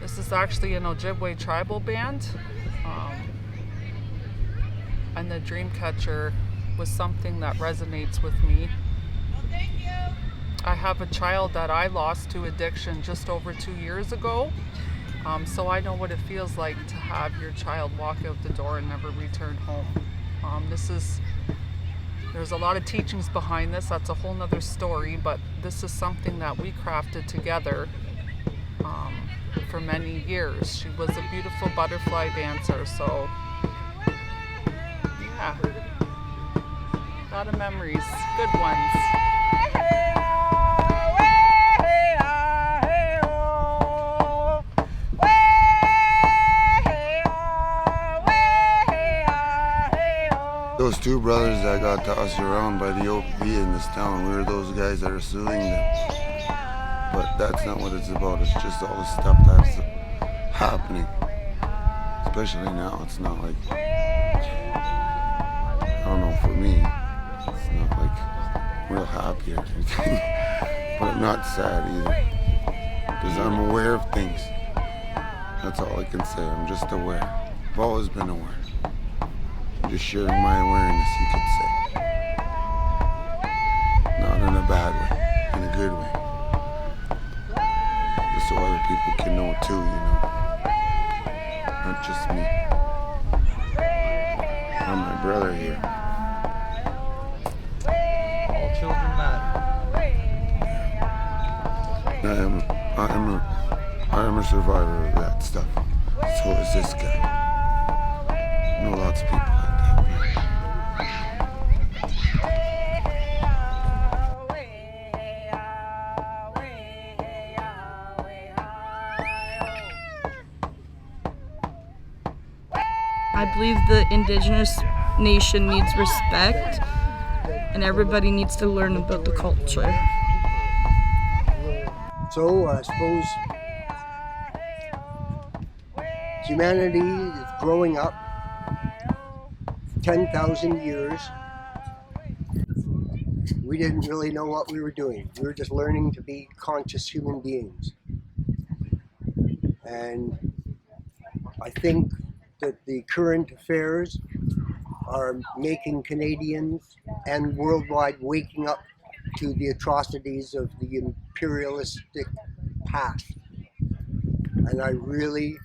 This is actually an Ojibwe tribal band. And the Dreamcatcher was something that resonates with me. I have a child that I lost to addiction just over 2 years ago. So I know what it feels like to have your child walk out the door and never return home. There's a lot of teachings behind this. That's a whole nother story, but this is something that we crafted together for many years. She was a beautiful butterfly dancer, so yeah, a lot of memories, good ones. Those two brothers that got tossed around by the OP in this town, we were those guys that are suing them. But that's not what it's about. It's just all the stuff that's happening. Especially now, it's not like, I don't know, for me, it's not like real happy or anything. But I'm not sad either. Because I'm aware of things. That's all I can say. I'm just aware. I've always been aware. I'm just sharing my awareness, you could say. Not in a bad way, in a good way. Just so other people can know too, you know. Not just me. I'm my brother here. All children matter. I am a survivor of that stuff. So is this guy. I know lots of people like that. I believe the Indigenous nation needs respect, and everybody needs to learn about the culture. So I suppose humanity is growing up 10,000 years. We didn't really know what we were doing. We were just learning to be conscious human beings. And I think that the current affairs are making Canadians and worldwide waking up to the atrocities of the imperialistic past. And I really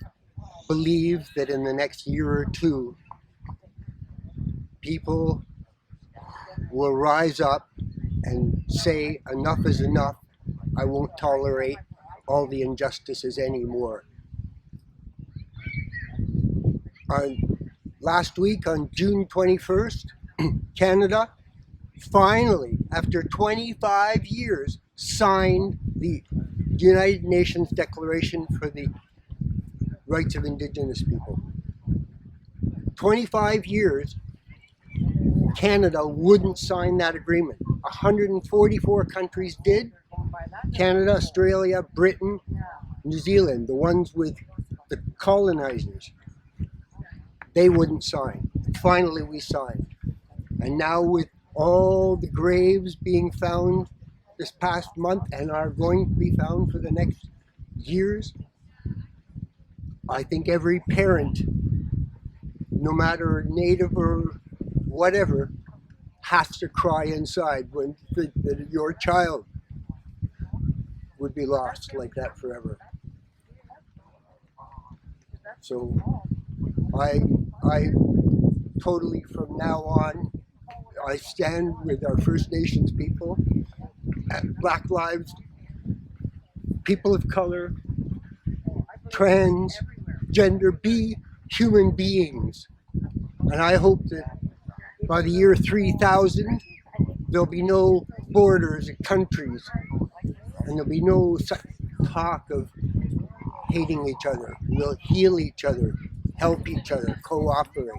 believe that in the next year or two, people will rise up and say enough is enough. I won't tolerate all the injustices anymore. Last week on June 21st, Canada finally, after 25 years, signed the United Nations Declaration for the Rights of Indigenous People. 25 years, Canada wouldn't sign that agreement. 144 countries did. Canada, Australia, Britain, New Zealand, the ones with the colonizers. They wouldn't sign. Finally, we signed. And now with all the graves being found this past month and are going to be found for the next years, I think every parent, no matter native or whatever, has to cry inside when that your child would be lost like that forever. So I totally, from now on, I stand with our First Nations people, Black lives, people of color, trans, gender, be human beings. And I hope that by the year 3000, there'll be no borders and countries, and there'll be no talk of hating each other. We'll heal each other, help each other, cooperate.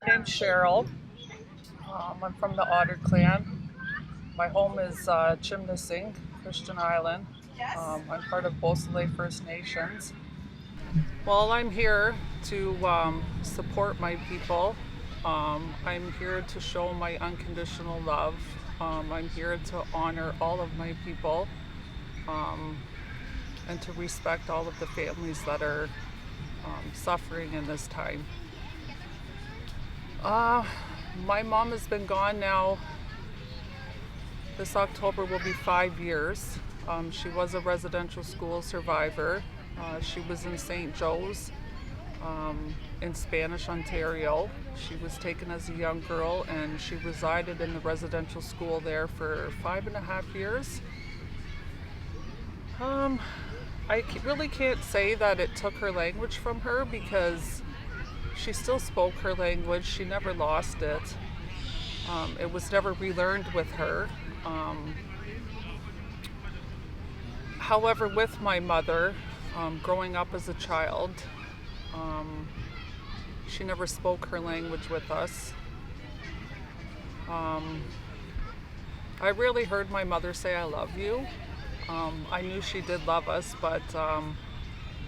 My name's Cheryl. I'm from the Otter Clan. My home is Chimnasing, Christian Island. I'm part of Beausoleil First Nations. Well, I'm here to support my people. I'm here to show my unconditional love. I'm here to honor all of my people. and to respect all of the families that are suffering in this time. My mom has been gone now. This October will be 5 years. She was a residential school survivor. She was in St. Joe's in Spanish, Ontario. She was taken as a young girl and she resided in the residential school there for 5.5 years. I really can't say that it took her language from her because she still spoke her language. She never lost it. It was never relearned with her. However, with my mother, growing up as a child, she never spoke her language with us. I rarely heard my mother say, "I love you." I knew she did love us, but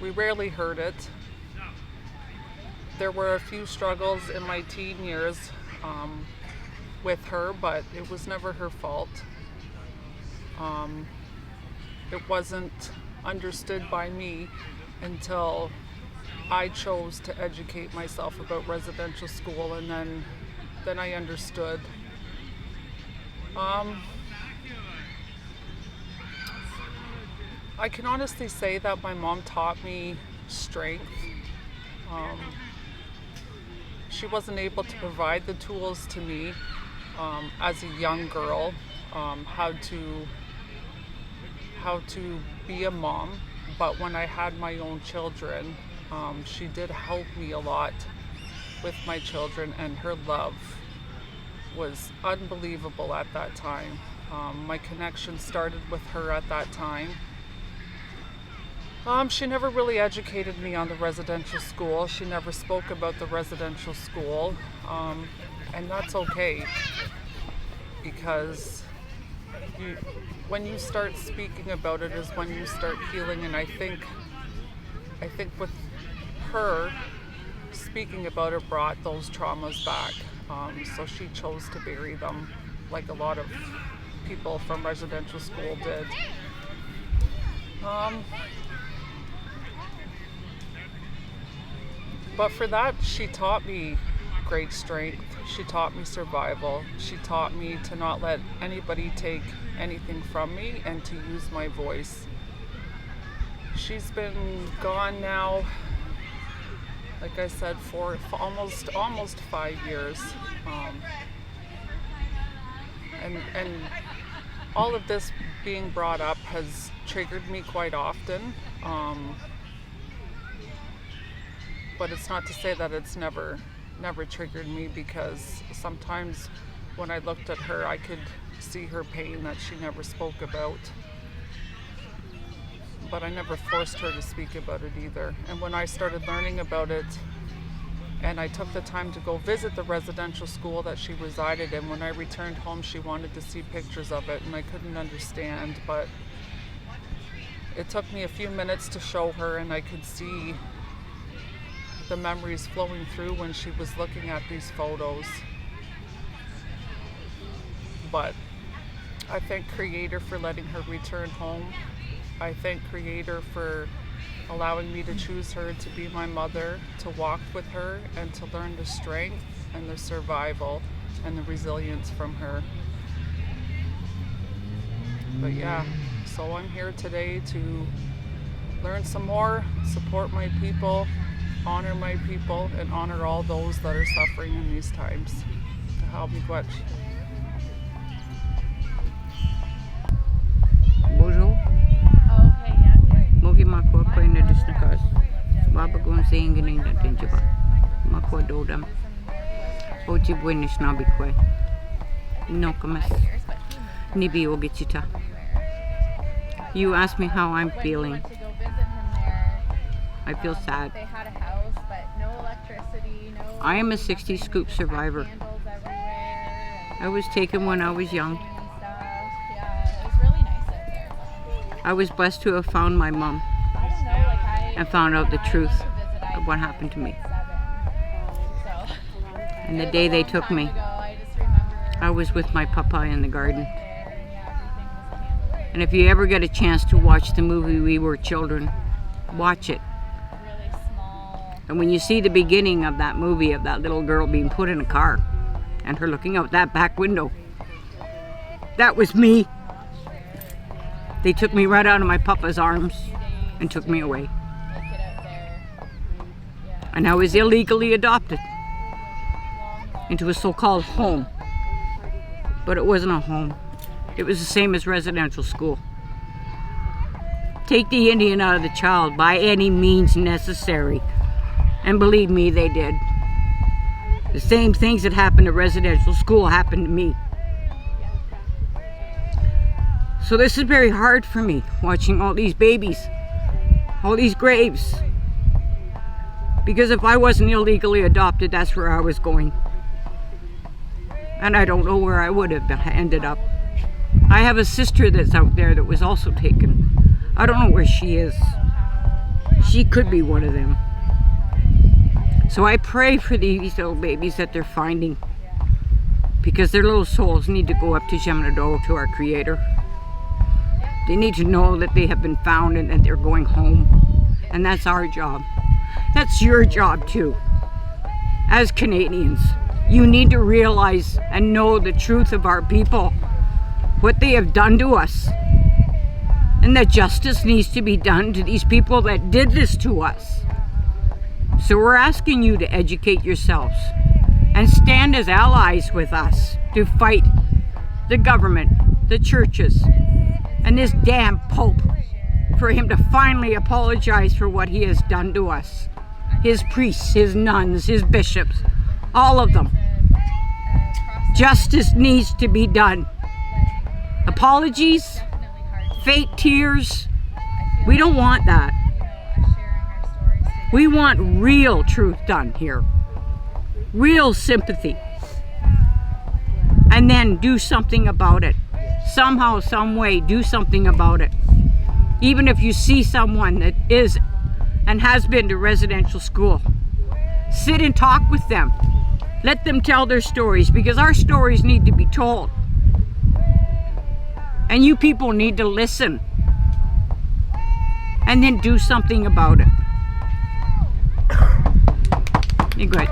we rarely heard it. There were a few struggles in my teen years with her, but it was never her fault. It wasn't understood by me until I chose to educate myself about residential school, and then I understood. I can honestly say that my mom taught me strength. She wasn't able to provide the tools to me as a young girl, how to be a mom, but when I had my own children, she did help me a lot with my children, and her love was unbelievable at that time. My connection started with her at that time. She never really educated me on the residential school. She never spoke about the residential school, and that's okay, because when you start speaking about it is when you start healing, and I think with her, speaking about it brought those traumas back. So she chose to bury them, like a lot of people from residential school did. But for that, she taught me great strength. She taught me survival. She taught me to not let anybody take anything from me and to use my voice. She's been gone now, like I said, for almost 5 years. And all of this being brought up has triggered me quite often. But it's not to say that it's never triggered me, because sometimes when I looked at her, I could see her pain that she never spoke about. But I never forced her to speak about it either. And when I started learning about it, and I took the time to go visit the residential school that she resided in, when I returned home, she wanted to see pictures of it, and I couldn't understand. But it took me a few minutes to show her, and I could see the memories flowing through when she was looking at these photos. But I thank Creator for letting her return home. I thank Creator for allowing me to choose her to be my mother, to walk with her, and to learn the strength and the survival and the resilience from her. But yeah, so I'm here today to learn some more, support my people, honor my people, and honor all those that are suffering in these times. Albeit. Bonjour. Mogi mako ko ina disnakas. Baba gon singing na tinjaba. Mako dodam. Oji buenis na bikwe. No kamas. Nibi ogichita. You asked me how I'm feeling. I feel sad. I am a 60s scoop survivor. I was taken when I was young. I was blessed to have found my mom and found out the truth of what happened to me. And the day they took me, I was with my papa in the garden. And if you ever get a chance to watch the movie We Were Children, watch it. And when you see the beginning of that movie of that little girl being put in a car and her looking out that back window, that was me. They took me right out of my papa's arms and took me away. And I was illegally adopted into a so-called home. But it wasn't a home. It was the same as residential school. Take the Indian out of the child by any means necessary. And believe me, they did. The same things that happened at residential school happened to me. So this is very hard for me, watching all these babies, all these graves. Because if I wasn't illegally adopted, that's where I was going. And I don't know where I would have ended up. I have a sister that's out there that was also taken. I don't know where she is. She could be one of them. So I pray for these little babies that they're finding, because their little souls need to go up to Jemnado, to our Creator. They need to know that they have been found and that they're going home. And that's our job. That's your job too. As Canadians, you need to realize and know the truth of our people, what they have done to us, and that justice needs to be done to these people that did this to us. So we're asking you to educate yourselves and stand as allies with us to fight the government, the churches, and this damn Pope, for him to finally apologize for what he has done to us. His priests, his nuns, his bishops, all of them. Justice needs to be done. Apologies, fake tears, we don't want that. We want real truth done here. Real sympathy. And then do something about it. Somehow, some way, do something about it. Even if you see someone that is and has been to residential school, sit and talk with them. Let them tell their stories, because our stories need to be told. And you people need to listen. And then do something about it. You're good.